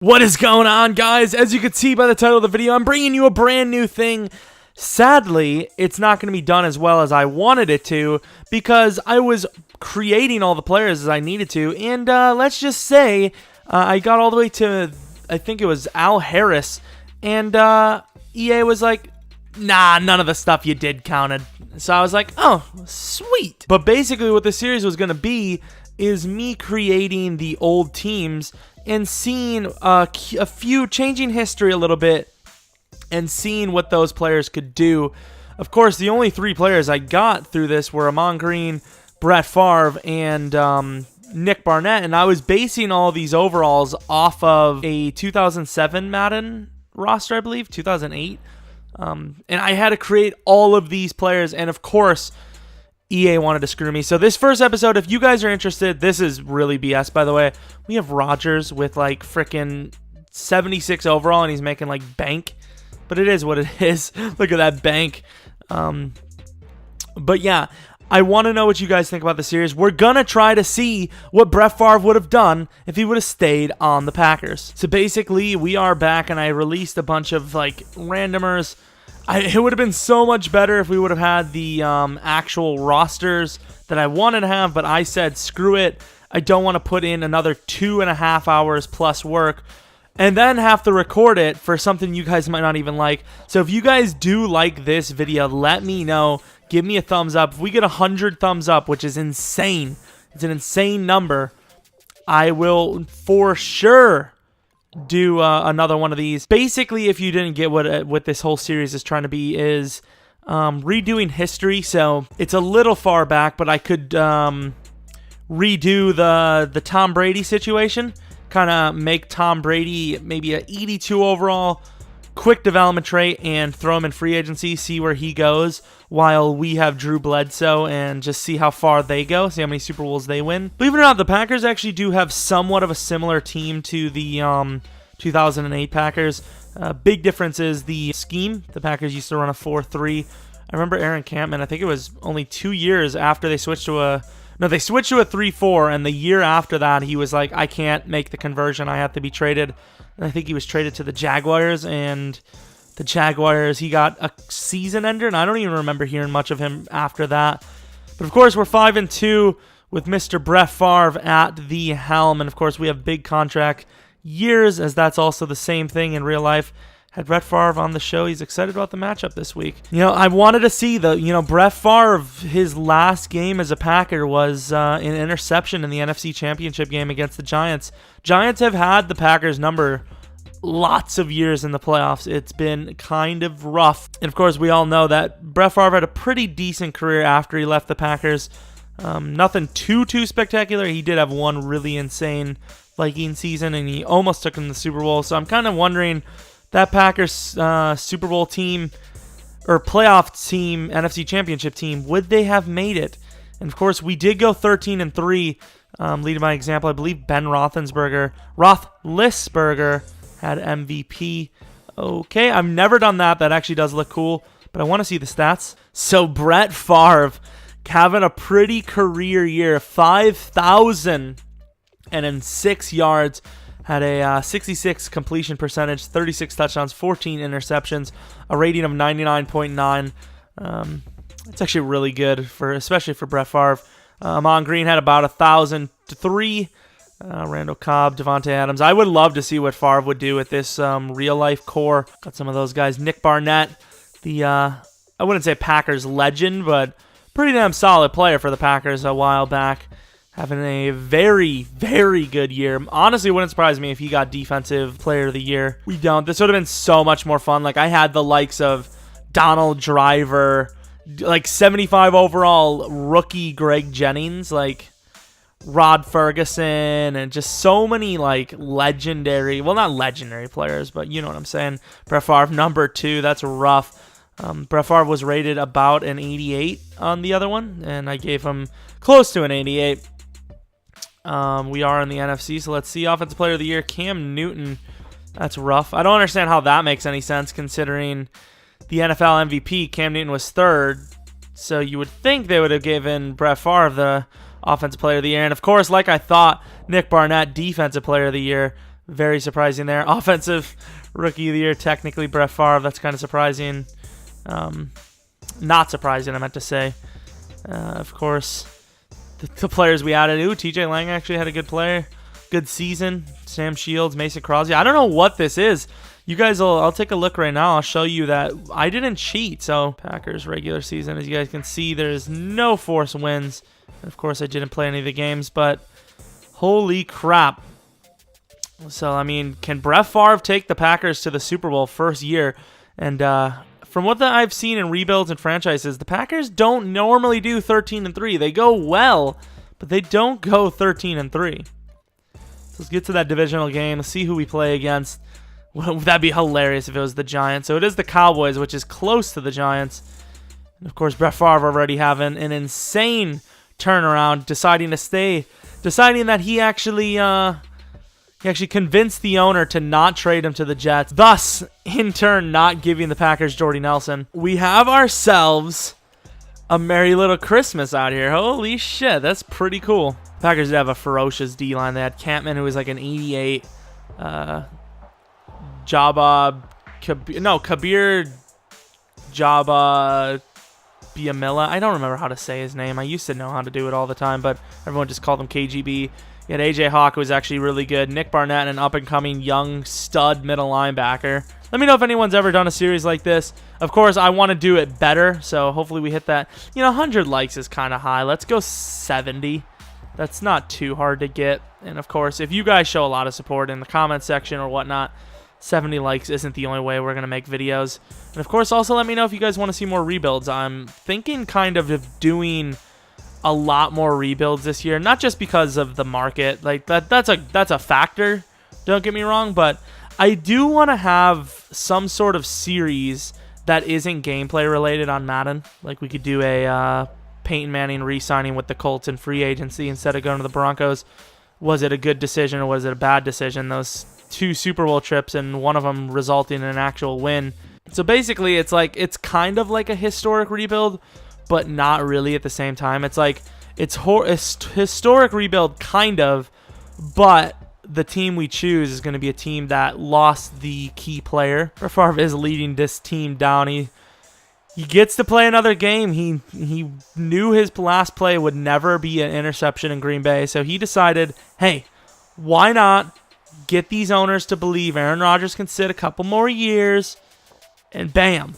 What is going on, guys? As you can see by the title of the video, I'm bringing you a brand new thing. Sadly, it's not going to be done as well as I wanted it to because I was creating all the players as I needed to, and let's just say I got all the way to, I think it was Al Harris, and EA was like, nah, none of the stuff you did counted. So I was like, oh, sweet. But basically what the series was going to be is me creating the old teams and seeing a few, changing history a little bit and seeing what those players could do. Of course, the only three players I got through this were Ahman Green, Brett Favre, and Nick Barnett, and I was basing all these overalls off of a 2007 Madden roster, I believe, 2008. And I had to create all of these players, and of course, EA wanted to screw me. So this first episode, if you guys are interested, this is really BS, by the way. We have Rodgers with like freaking 76 overall, and he's making like bank. But it is what it is. Look at that bank. But yeah, I want to know what you guys think about the series. We're going to try to see what Brett Favre would have done if he would have stayed on the Packers. So basically, we are back, and I released a bunch of like randomers. It would have been so much better if we would have had the actual rosters that I wanted to have, but I said, screw it. I don't want to put in another 2.5 hours plus work and then have to record it for something you guys might not even like. So if you guys do like this video, let me know. Give me a thumbs up. If we get 100 thumbs up, which is insane, it's an insane number, I will for sure do another one of these. Basically, if you didn't get what this whole series is trying to be, is redoing history. So it's a little far back, but I could redo the Tom Brady situation, kind of make Tom Brady maybe an 82 overall, quick development trait, and throw him in free agency, see where he goes, while we have Drew Bledsoe, and just see how far they go, see how many Super Bowls they win. Believe it or not, the Packers actually do have somewhat of a similar team to the 2008 Packers. Big difference is the scheme. The Packers used to run a 4-3. I remember Aaron Campman, I think it was only 2 years after they switched to a 3-4, and the year after that, he was like, I can't make the conversion, I have to be traded. And I think he was traded to the Jaguars, and the Jaguars, he got a season ender, and I don't even remember hearing much of him after that. But of course, we're 5-2 with Mr. Brett Favre at the helm, and of course, we have big contract years, as that's also the same thing in real life. Had Brett Favre on the show. He's excited about the matchup this week. You know, I wanted to see Brett Favre, his last game as a Packer was an interception in the NFC Championship game against the Giants. Giants have had the Packers number lots of years in the playoffs. It's been kind of rough. And of course, we all know that Brett Favre had a pretty decent career after he left the Packers. Nothing too spectacular. He did have one really insane Viking season, and he almost took him to the Super Bowl. So I'm kind of wondering, that Packers Super Bowl team or playoff team, NFC Championship team, would they have made it? And of course, we did go 13-3, leading by example. I believe Ben Roethlisberger had MVP. Okay, I've never done that. That actually does look cool, but I want to see the stats. So Brett Favre having a pretty career year, 5,006 yards. Had a 66 completion percentage, 36 touchdowns, 14 interceptions, a rating of 99.9. It's actually really good, especially for Brett Favre. Ahman Green had about 1,003. Randall Cobb, Devontae Adams. I would love to see what Favre would do with this real-life core. Got some of those guys. Nick Barnett, I wouldn't say Packers legend, but pretty damn solid player for the Packers a while back. Having a very, very good year. Honestly, it wouldn't surprise me if he got Defensive Player of the Year. We don't. This would have been so much more fun. Like, I had the likes of Donald Driver, like 75 overall rookie Greg Jennings, like Rod Ferguson, and just so many like legendary, well, not legendary players, but you know what I'm saying. Brett Favre, number 2. That's rough. Brett Favre was rated about an 88 on the other one, and I gave him close to an 88. We are in the NFC, so let's see. Offensive Player of the Year, Cam Newton. That's rough. I don't understand how that makes any sense, considering the NFL MVP, Cam Newton, was 3rd. So you would think they would have given Brett Favre the Offensive Player of the Year. And of course, like I thought, Nick Barnett, Defensive Player of the Year. Very surprising there. Offensive Rookie of the Year, technically Brett Favre. That's kind of surprising. Not surprising, I meant to say. Of course, the players we added. Ooh, TJ Lang actually had a good player. Good season. Sam Shields, Mason Crosby. I don't know what this is. You guys I'll take a look right now. I'll show you that I didn't cheat. So Packers regular season, as you guys can see, there's no forced wins. And of course, I didn't play any of the games, but holy crap. So, I mean, can Brett Favre take the Packers to the Super Bowl first year? And from what I've seen in rebuilds and franchises, the Packers don't normally do 13-3. They go well, but they don't go 13-3. So let's get to that divisional game. Let's see who we play against. Well, that'd be hilarious if it was the Giants. So it is the Cowboys, which is close to the Giants. And of course, Brett Favre already having an insane turnaround, deciding that he actually convinced the owner to not trade him to the Jets, thus, in turn, not giving the Packers Jordy Nelson. We have ourselves a merry little Christmas out here. Holy shit, that's pretty cool. Packers did have a ferocious D-line. They had Campman, who was like an 88. Kabir Jabba Biamila. I don't remember how to say his name. I used to know how to do it all the time, but everyone just called him KGB. You had AJ Hawk, who was actually really good. Nick Barnett, an up-and-coming young stud middle linebacker. Let me know if anyone's ever done a series like this. Of course, I want to do it better, so hopefully we hit that. 100 likes is kind of high. Let's go 70. That's not too hard to get. And, of course, if you guys show a lot of support in the comment section or whatnot, 70 likes isn't the only way we're going to make videos. And, of course, also let me know if you guys want to see more rebuilds. I'm thinking kind of doing a lot more rebuilds this year, not just because of the market. Like that's a factor, don't get me wrong, but I do want to have some sort of series that isn't gameplay related on Madden. Like we could do a Peyton Manning re-signing with the Colts in free agency instead of going to the Broncos. Was it a good decision or was it a bad decision? Those 2 Super Bowl trips and one of them resulting in an actual win. So basically it's kind of like a historic rebuild, but not really at the same time. It's like it's historic rebuild kind of, but the team we choose is going to be a team that lost the key player. Brett Favre is leading this team down. He gets to play another game. He knew his last play would never be an interception in Green Bay, so he decided, hey, why not get these owners to believe Aaron Rodgers can sit a couple more years, and bam,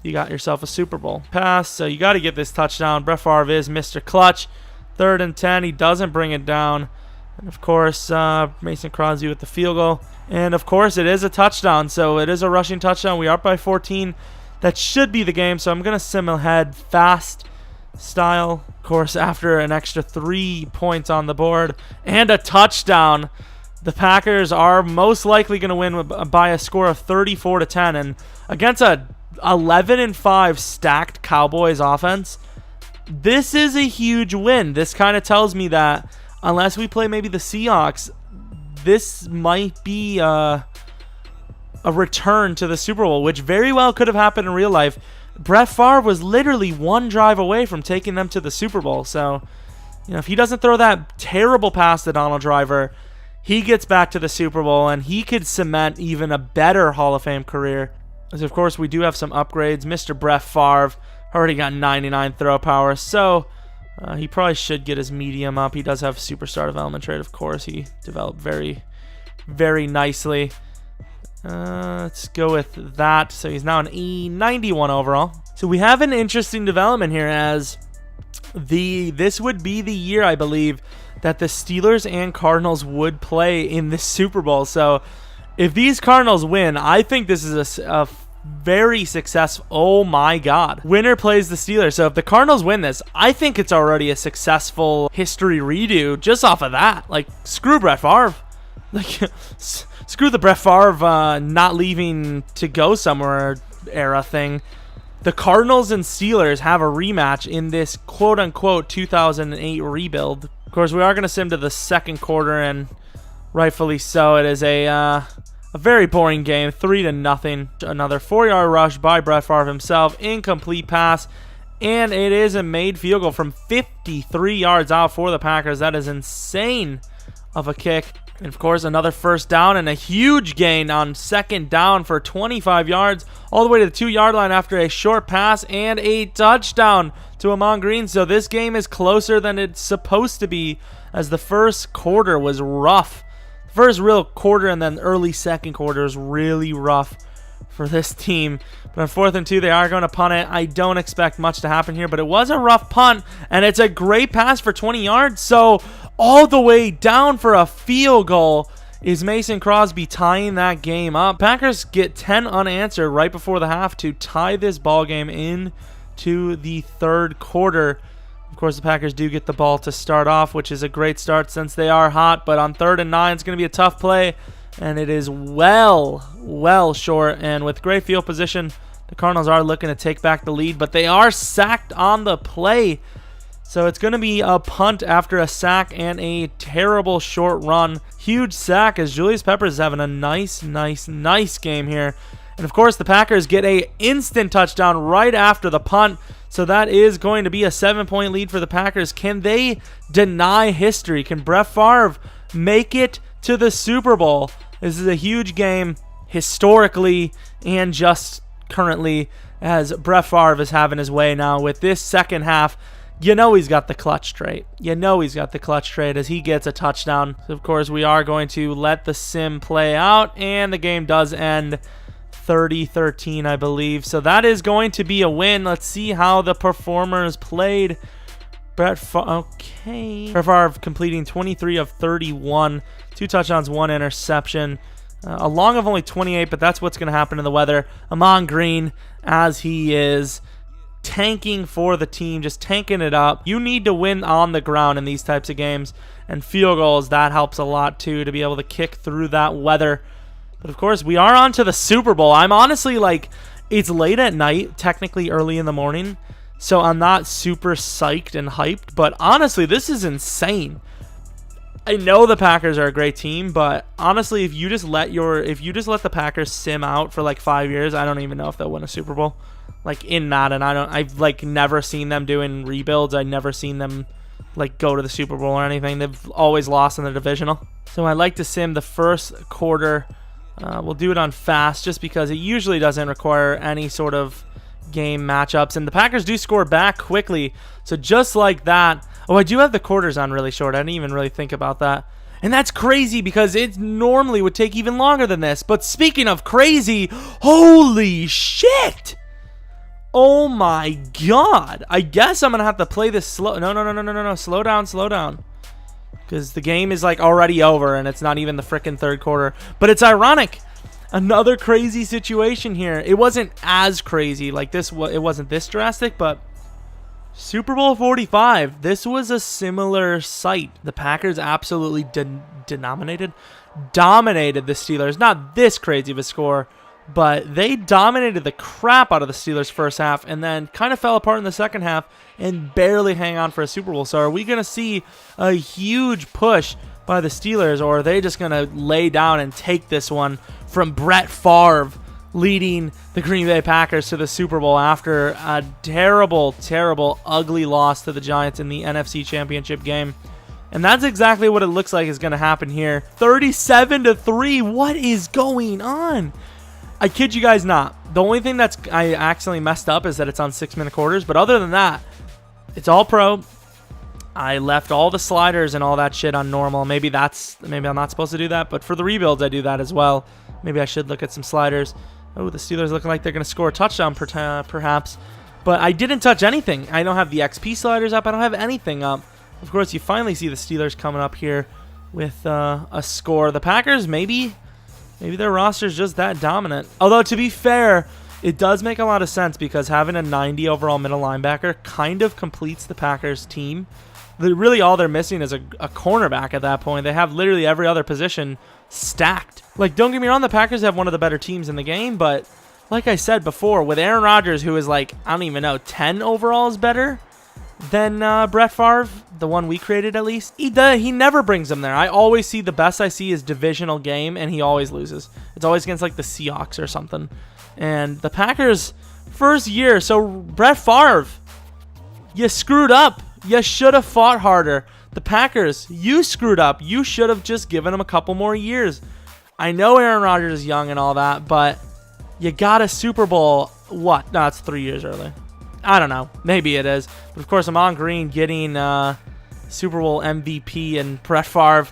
you got yourself a Super Bowl pass. So you got to get this touchdown. Brett Favre is Mr. Clutch. 3rd and 10. He doesn't bring it down. And, of course, Mason Crosby with the field goal. And, of course, it is a touchdown. So it is a rushing touchdown. We are up by 14. That should be the game. So I'm going to sim ahead fast style. Of course, after an extra 3 points on the board and a touchdown, the Packers are most likely going to win by a score of 34-10. And against a 11-5 stacked Cowboys offense, this is a huge win. This kind of tells me that unless we play maybe the Seahawks, this might be a return to the Super Bowl, which very well could have happened in real life. Brett Favre was literally 1 drive away from taking them to the Super Bowl. So, if he doesn't throw that terrible pass to Donald Driver, he gets back to the Super Bowl and he could cement even a better Hall of Fame career. As of course, we do have some upgrades. Mr. Brett Favre already got 99 throw power, so he probably should get his medium up. He does have superstar development trait, of course. He developed very, very nicely. Let's go with that. So he's now an E91 overall. So we have an interesting development here, as this would be the year, I believe, that the Steelers and Cardinals would play in the Super Bowl. So if these Cardinals win, I think this is a very successful. Oh my God. Winner plays the Steelers. So if the Cardinals win this, I think it's already a successful history redo just off of that. Like, screw Brett Favre. Like, screw the Brett Favre not leaving to go somewhere era thing. The Cardinals and Steelers have a rematch in this quote-unquote 2008 rebuild. Of course, we are going to sim to the second quarter, and rightfully so. It is a very boring game, 3-0. Another 4-yard rush by Brett Favre himself, incomplete pass, and it is a made field goal from 53 yards out for the Packers. That is insane of a kick. And of course, another first down and a huge gain on second down for 25 yards all the way to the 2-yard line after a short pass and a touchdown to Ahman Green. So this game is closer than it's supposed to be, as the first quarter was rough. The first real quarter and then early second quarter is really rough for this team. But on 4th and 2, they are going to punt it. I don't expect much to happen here, but it was a rough punt, and it's a great pass for 20 yards. So all the way down for a field goal is Mason Crosby tying that game up. Packers get 10 unanswered right before the half to tie this ball game into the third quarter. Of course, the Packers do get the ball to start off, which is a great start since they are hot. But on 3rd and 9, it's going to be a tough play, and it is well short. And with great field position, the Cardinals are looking to take back the lead, but they are sacked on the play. So it's going to be a punt after a sack and a terrible short run. Huge sack as Julius Peppers is having a nice game here. And of course, the Packers get an instant touchdown right after the punt. So that is going to be a 7-point lead for the Packers. Can they deny history? Can Brett Favre make it to the Super Bowl? This is a huge game historically and just currently, as Brett Favre is having his way now with this second half. You know he's got the clutch trait. As he gets a touchdown. So of course, we are going to let the sim play out, and the game does end 30-13, I believe. So that is going to be a win. Let's see how the performers played. Brett Favre completing 23 of 31, 2 touchdowns, 1 interception. A long of only 28, but that's what's going to happen in the weather. Ahman Green, as he is tanking for the team, just tanking it up. You need to win on the ground in these types of games, and field goals, that helps a lot too, to be able to kick through that weather. But of course, we are on to the Super Bowl. I'm honestly like, it's late at night, technically early in the morning, so I'm not super psyched and hyped, but honestly, this is insane. I know the Packers are a great team, but honestly, if you just let the Packers sim out for like 5 years, I don't even know if they'll win a Super Bowl. Like in Madden, I've like never seen them doing rebuilds. I've never seen them like go to the Super Bowl or anything. They've always lost in the divisional. So I like to sim the first quarter. We'll do it on fast just because it usually doesn't require any sort of game matchups. And the Packers do score back quickly. So just like that. Oh, I do have the quarters on really short. I didn't even really think about that. And that's crazy because it normally would take even longer than this. But speaking of crazy, holy shit! Oh my god. I guess I'm going to have to play this slow. No. Slow down. Because the game is like already over and it's not even the frickin' third quarter. But it's ironic. Another crazy situation here. It wasn't as crazy like this. It wasn't this drastic, but Super Bowl 45. This was a similar sight. The Packers absolutely dominated the Steelers. Not this crazy of a score, but they dominated the crap out of the Steelers first half and then kind of fell apart in the second half and barely hang on for a Super Bowl. So are we going to see a huge push by the Steelers, or are they just going to lay down and take this one from Brett Favre leading the Green Bay Packers to the Super Bowl after a terrible, ugly loss to the Giants in the NFC Championship game? And that's exactly what it looks like is going to happen here. 37-3. What is going on? I kid you guys not. The only thing I accidentally messed up is that it's on 6-minute quarters. But other than that, it's all pro. I left all the sliders and all that shit on normal. Maybe I'm not supposed to do that. But for the rebuilds, I do that as well. Maybe I should look at some sliders. Oh, the Steelers looking like they're going to score a touchdown perhaps. But I didn't touch anything. I don't have the XP sliders up. I don't have anything up. Of course, you finally see the Steelers coming up here with a score. The Packers, maybe their roster's just that dominant. Although, to be fair, it does make a lot of sense because having a 90 overall middle linebacker kind of completes the Packers team. Really, all they're missing is a cornerback at that point. They have literally every other position stacked. Like, don't get me wrong, the Packers have one of the better teams in the game, but like I said before, with Aaron Rodgers, who is like, I don't even know, 10 overall is better than Brett Favre, the one we created at least. He never brings them there. I always see the best I see is divisional game, and he always loses. It's always against like the Seahawks or something. And the Packers, first year, so Brett Favre, you screwed up. You should have fought harder. The Packers, you screwed up. You should have just given him a couple more years. I know Aaron Rodgers is young and all that, but you got a Super Bowl. What? No, it's 3 years early. I don't know. Maybe it is. But of course, Amon Green getting Super Bowl MVP, and Brett Favre,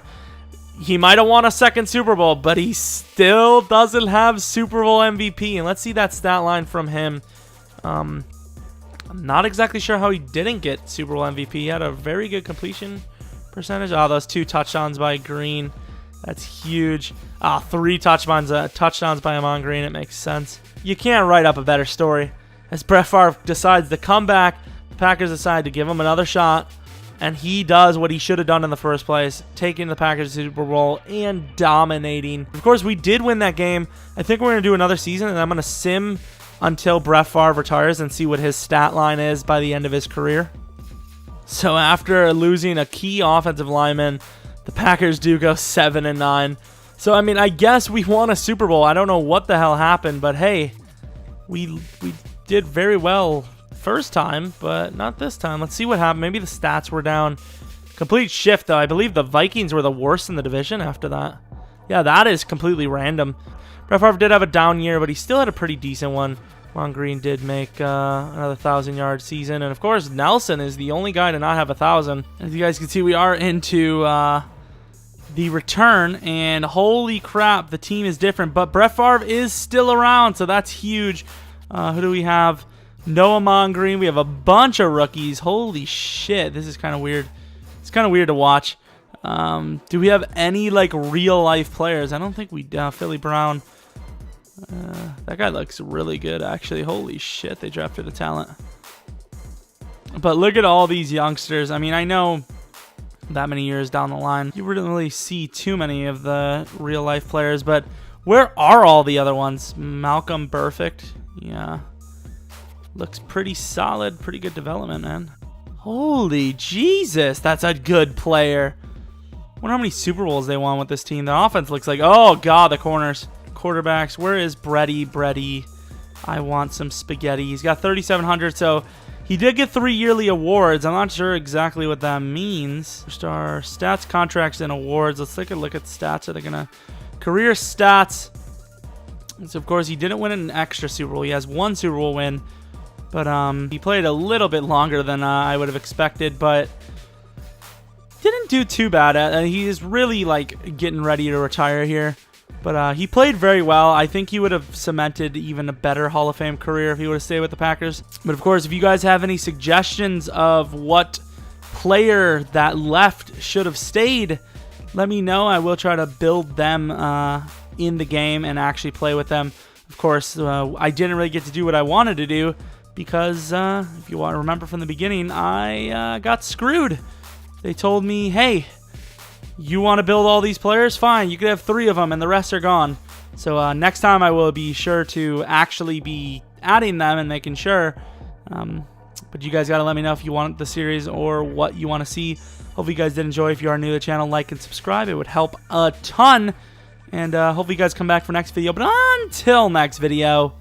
he might have won a second Super Bowl, but he still doesn't have Super Bowl MVP. And let's see that stat line from him. I'm not exactly sure how he didn't get Super Bowl MVP. He had a very good completion percentage. Oh, those 2 touchdowns by Green. That's huge. 3 touchdowns by Amon Green. It makes sense. You can't write up a better story. As Brett Favre decides to come back, the Packers decide to give him another shot, and he does what he should have done in the first place, taking the Packers to the Super Bowl and dominating. Of course, we did win that game. I think we're going to do another season, and I'm going to sim until Brett Favre retires and see what his stat line is by the end of his career. So after losing a key offensive lineman, the Packers do go 7-9. So, I mean, I guess we won a Super Bowl. I don't know what the hell happened, but hey, we did very well first time, but not this time. Let's see what happened. Maybe the stats were down. Complete shift, though. I believe the Vikings were the worst in the division after that. Yeah, that is completely random. Brett Favre did have a down year, but he still had a pretty decent one. Ron Green did make another 1,000-yard season. And, of course, Nelson is the only guy to not have 1,000. As you guys can see, we are into the return, and holy crap, the team is different. But Brett Favre is still around, so that's huge. Who do we have? No Amon Green. We have a bunch of rookies. Holy shit, this is kind of weird. It's kind of weird to watch. Do we have any, like, real-life players? I don't think we do. Philly Brown. That guy looks really good, actually. Holy shit, they drafted a talent. But look at all these youngsters. I mean, I know that many years down the line, you wouldn't really see too many of the real-life players, but where are all the other ones? Malcolm Perfect. Yeah. Looks pretty solid. Pretty good development, man. Holy Jesus, that's a good player. I wonder how many Super Bowls they won with this team. The offense looks like, oh, God, the corners. Quarterbacks, where is Brady? I want some spaghetti. He's got 3,700, so he did get 3 yearly awards. I'm not sure exactly what that means. Star stats, contracts, and awards. Let's take a look at stats. Are they gonna career stats? So of course he didn't win an extra Super Bowl. He has 1 Super Bowl win, but he played a little bit longer than I would have expected, but didn't do too bad. He is really like getting ready to retire here. But he played very well. I think he would have cemented even a better Hall of Fame career if he would have stayed with the Packers. But of course, if you guys have any suggestions of what player that left should have stayed, let me know. I will try to build them in the game and actually play with them. Of course, I didn't really get to do what I wanted to do because if you want to remember from the beginning, I got screwed. They told me, hey, you want to build all these players? Fine, you could have 3 of them and the rest are gone. So next time I will be sure to actually be adding them and making sure. But you guys got to let me know if you want the series or what you want to see. Hopefully you guys did enjoy. If you are new to the channel, like and subscribe. It would help a ton. And hopefully you guys come back for next video. But until next video,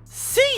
see